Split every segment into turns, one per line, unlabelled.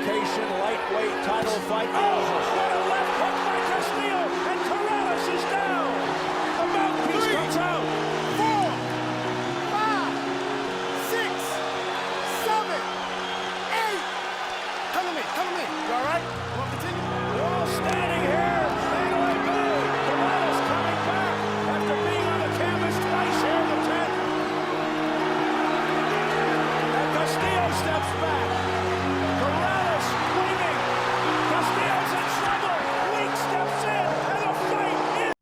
unification lightweight title fight. Oh, what a left hook by Castillo, and Corrales is down. The mouthpiece comes out.
4, 5, 6, 7, 8. Come to me, come to me. You all right? You want to continue?
We're all standing here. Fadeaway boom. Corrales coming back after being on the canvas twice here in the 10th. And Castillo steps back. Corrales swinging. Castillo's in trouble. Weak steps in, and the fight is.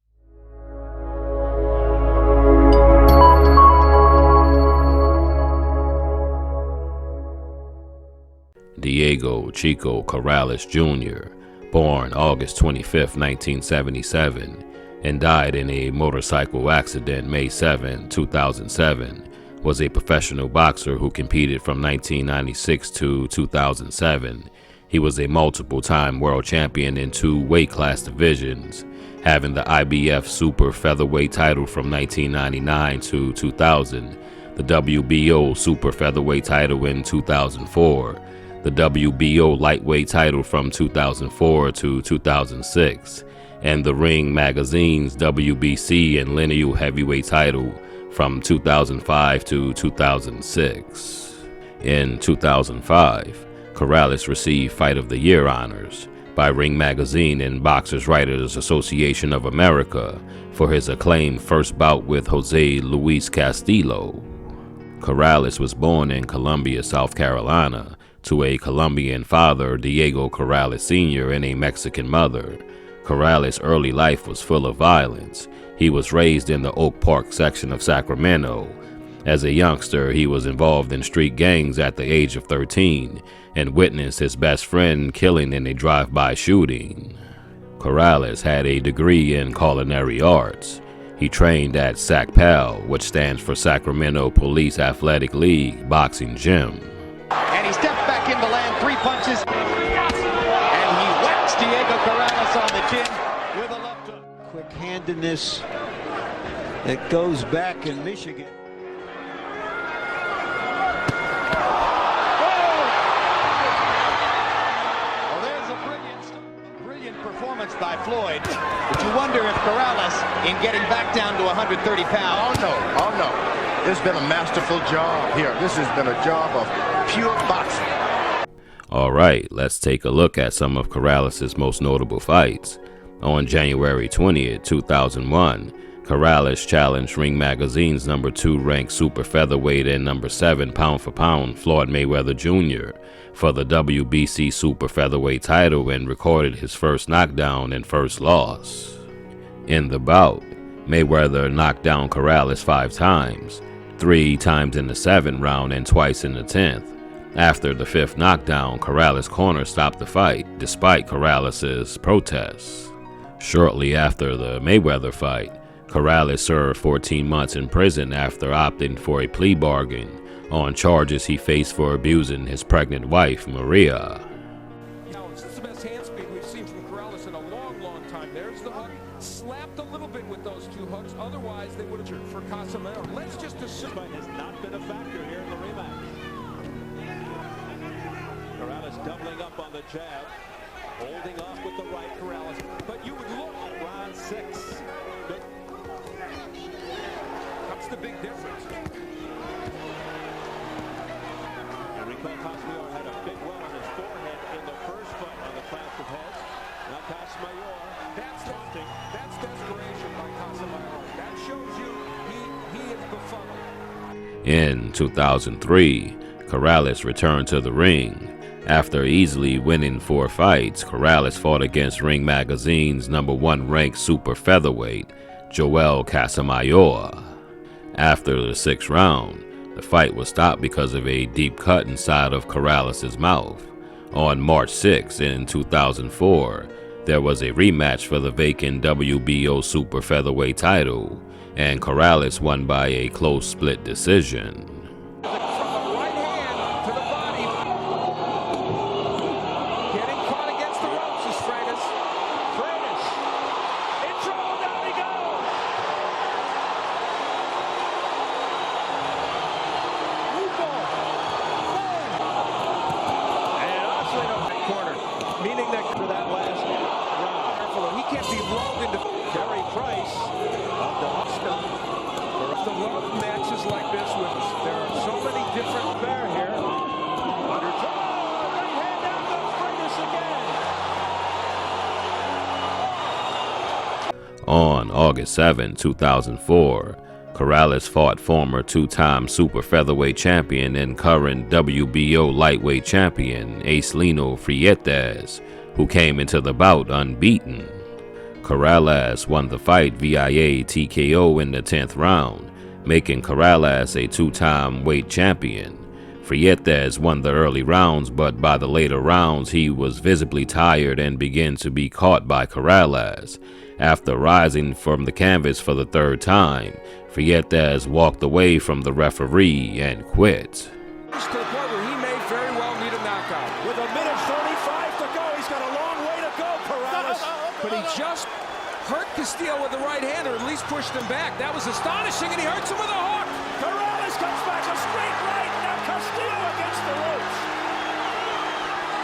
Diego Chico Corrales Jr., born August 25, 1977, and died in a motorcycle accident May 7, 2007, was a professional boxer who competed from 1996 to 2007. He was a multiple-time world champion in 2 weight class divisions, having the IBF Super Featherweight title from 1999 to 2000, the WBO Super Featherweight title in 2004, the WBO lightweight title from 2004 to 2006, and the Ring Magazine's WBC and lineal heavyweight title from 2005 to 2006. In 2005, Corrales received Fight of the Year honors by Ring Magazine and Boxers Writers Association of America for his acclaimed first bout with Jose Luis Castillo. Corrales was born in Columbia, South Carolina, to a Colombian father, Diego Corrales Sr., and a Mexican mother. Corrales' early life was full of violence. He was raised in the Oak Park section of Sacramento. As a youngster, he was involved in street gangs at the age of 13 and witnessed his best friend killing in a drive-by shooting. Corrales had a degree in culinary arts. He trained at SACPAL, which stands for Sacramento Police Athletic League Boxing Gym.
And he steps back in to land 3 punches. And he whacks Diego Corrales on the chin with a left hook.
Quick-handedness that goes back in Michigan.
Well, there's a brilliant performance by Floyd. But you wonder if Corrales, in getting back down to 130 pounds.
Oh no. It's been a masterful job here. This has been a job of pure boxing.
All right, let's take a look at some of Corrales' most notable fights. On January 20th, 2001, Corrales challenged Ring Magazine's number 2 ranked super featherweight and number 7 pound-for-pound Floyd Mayweather Jr. for the WBC super featherweight title and recorded his first knockdown and first loss. In the bout, Mayweather knocked down Corrales 5 times, 3 times in the 7th round and twice in the 10th. After the 5th knockdown, Corrales' corner stopped the fight, despite Corrales' protests. Shortly after the Mayweather fight, Corrales served 14 months in prison after opting for a plea bargain on charges he faced for abusing his pregnant wife, Maria.
This is the best hand speed we've seen from Corrales in a long, long time. There's the hook. Slapped a little bit with those 2 hooks. Otherwise, they would have for Casimiro. Let's just assume it has not been a factor here in the rematch. Corrales doubling up on the jab, holding off with the right. Corrales, but you would look round 6. That's the big difference. And recall Casimiro had a big one on his forehead in the first fight on the clash of heads. Now Casimiro, that's taunting, that's desperation by Casimiro. That shows you he is befuddled.
In 2003, Corrales returned to the ring. After easily winning 4 fights, Corrales fought against Ring Magazine's number 1 ranked super featherweight, Joel Casamayor. After the 6th round, the fight was stopped because of a deep cut inside of Corrales' mouth. On March 6 in 2004, there was a rematch for the vacant WBO super featherweight title, and Corrales won by a close split decision.
different affair here. Under right hand down goes Freitas again.
On August 7, 2004, Corrales fought former two-time super featherweight champion and current WBO lightweight champion Acelino Freitas, who came into the bout unbeaten. Corrales won the fight via TKO in the 10th round, making Corrales a two-time weight champion. Freitas won the early rounds, but by the later rounds he was visibly tired and began to be caught by Corrales. After rising from the canvas for the third time, Freitas walked away from the referee and quit.
To the point where he may very well need a knockout. With a minute 35 to go, he's got a long way to go, Corrales. But he just hurt Castillo with the right hand, or at least pushed him back. That was astonishing, and he hurts him with a hook. Corrales comes back a straight right. Now Castillo against the ropes.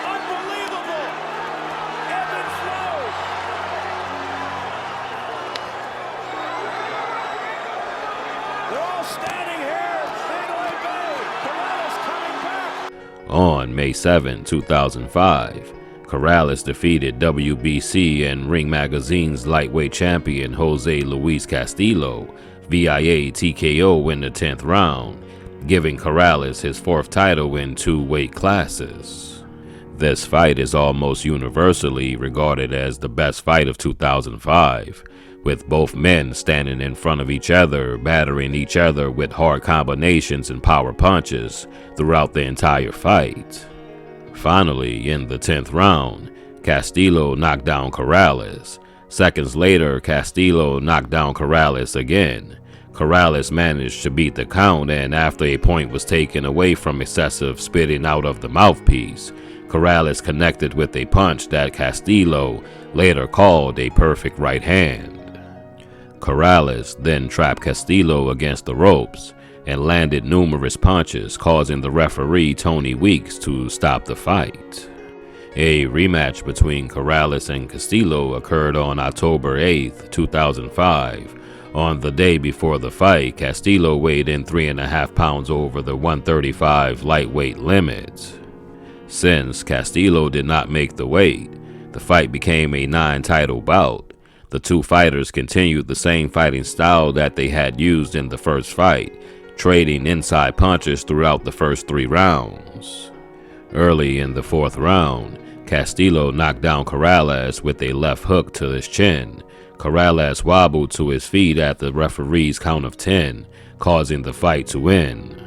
Unbelievable. Ebb and flow. They're all standing here. Mandalay Bay. Corrales coming back.
On May 7, 2005, Corrales defeated WBC and Ring Magazine's lightweight champion Jose Luis Castillo via TKO in the 10th round, giving Corrales his fourth title in 2 weight classes. This fight is almost universally regarded as the best fight of 2005, with both men standing in front of each other, battering each other with hard combinations and power punches throughout the entire fight. Finally, in the 10th round, Castillo knocked down Corrales. Seconds later, Castillo knocked down Corrales again. Corrales managed to beat the count, and after a point was taken away from excessive spitting out of the mouthpiece, Corrales connected with a punch that Castillo later called a perfect right hand. Corrales then trapped Castillo against the ropes and landed numerous punches, causing the referee Tony Weeks to stop the fight. A rematch between Corrales and Castillo occurred on October 8, 2005. On the day before the fight, Castillo weighed in 3.5 pounds over the 135 lightweight limit. Since Castillo did not make the weight, the fight became a 9-title bout. The two fighters continued the same fighting style that they had used in the first fight, trading inside punches throughout the first 3 rounds. Early in the 4th round, Castillo knocked down Corrales with a left hook to his chin. Corrales wobbled to his feet at the referee's count of 10, causing the fight to end.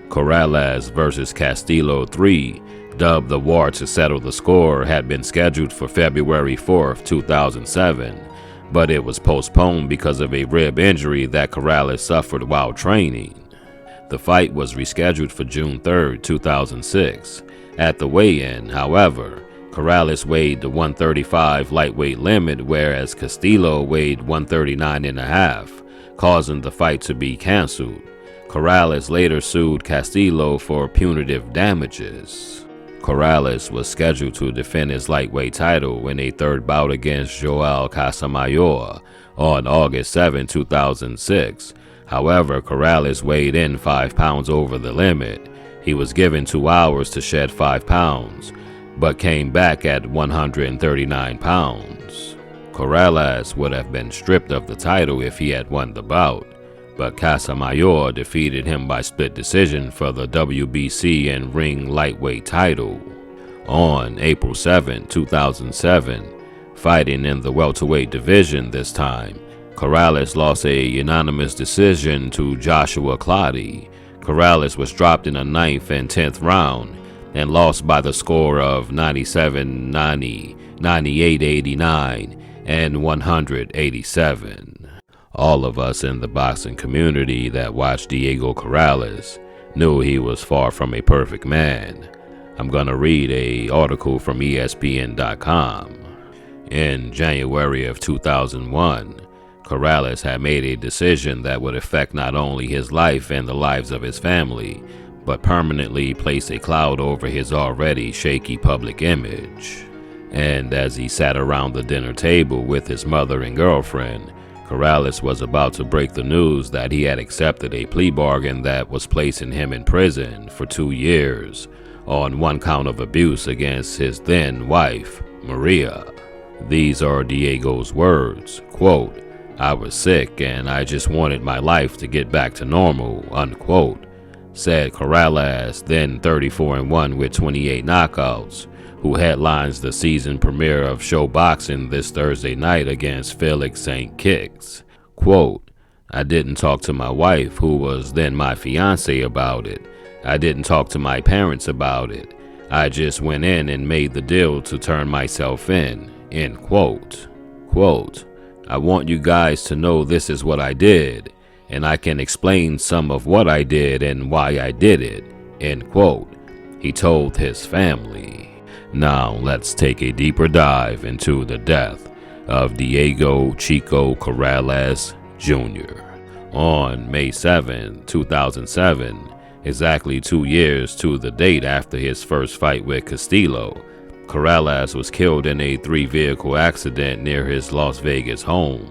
Corrales versus Castillo 3, dubbed the War to Settle the Score, had been scheduled for February 4, 2007, but it was postponed because of a rib injury that Corrales suffered while training. The fight was rescheduled for June 3, 2006. At the weigh-in, however, Corrales weighed the 135 lightweight limit, whereas Castillo weighed 139.5, causing the fight to be canceled. Corrales later sued Castillo for punitive damages. Corrales was scheduled to defend his lightweight title in a 3rd bout against Joel Casamayor on August 7, 2006. However, Corrales weighed in 5 pounds over the limit. He was given 2 hours to shed 5 pounds, but came back at 139 pounds. Corrales would have been stripped of the title if he had won the bout, but Casamayor defeated him by split decision for the WBC and Ring lightweight title. On April 7, 2007, fighting in the welterweight division this time, Corrales lost a unanimous decision to Joshua Clottey. Corrales was dropped in the 9th and 10th round and lost by the score of 97-90, 98-89, and 100-87. All of us in the boxing community that watched Diego Corrales knew he was far from a perfect man. I'm gonna read an article from ESPN.com. In January of 2001, Corrales had made a decision that would affect not only his life and the lives of his family, but permanently place a cloud over his already shaky public image. And as he sat around the dinner table with his mother and girlfriend, Corrales was about to break the news that he had accepted a plea bargain that was placing him in prison for 2 years on one count of abuse against his then wife, Maria. These are Diego's words, quote, "I was sick and I just wanted my life to get back to normal," unquote, said Corrales, then 34-1 with 28 knockouts, who headlines the season premiere of Show Boxing this Thursday night against Felix St. Kicks. Quote, "I didn't talk to my wife, who was then my fiance, about it. I didn't talk to my parents about it. I just went in and made the deal to turn myself in," end quote. Quote, "I want you guys to know this is what I did, and I can explain some of what I did and why I did it," end quote, he told his family. Now let's take a deeper dive into the death of Diego Chico Corrales Jr. On May 7, 2007, exactly 2 years to the date after his first fight with Castillo, Corrales was killed in a 3-vehicle accident near his Las Vegas home.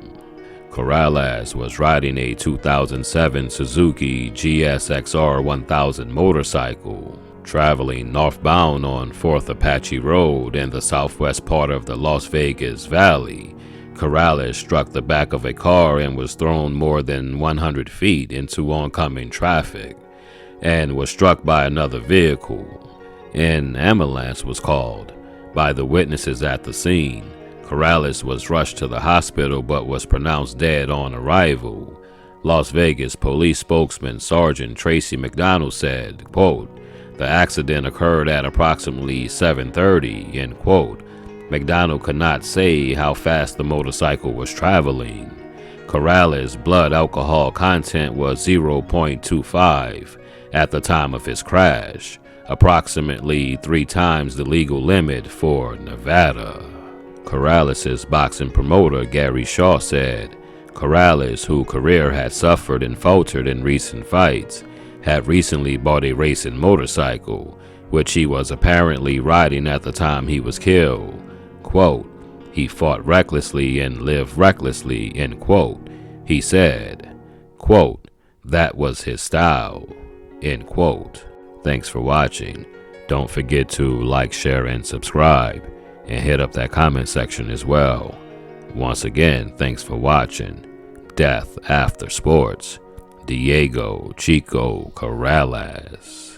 Corrales was riding a 2007 Suzuki GSXR 1000 motorcycle, traveling northbound on 4th Apache Road in the southwest part of the Las Vegas Valley. Corrales struck the back of a car and was thrown more than 100 feet into oncoming traffic, and was struck by another vehicle. An ambulance was called by the witnesses at the scene. Corrales was rushed to the hospital but was pronounced dead on arrival. Las Vegas police spokesman Sergeant Tracy McDonald said, quote, "The accident occurred at approximately 7:30, end quote. McDonald could not say how fast the motorcycle was traveling. Corrales' blood alcohol content was 0.25 at the time of his crash, approximately 3 times the legal limit for Nevada. Corrales' boxing promoter Gary Shaw said, Corrales, whose career had suffered and faltered in recent fights, had recently bought a racing motorcycle, which he was apparently riding at the time he was killed. Quote, "He fought recklessly and lived recklessly," end quote. He said, quote, "That was his style," end quote. Thanks for watching. Don't forget to like, share, and subscribe, and hit up that comment section as well. Once again, thanks for watching. Death After Sports. Diego Chico Corrales.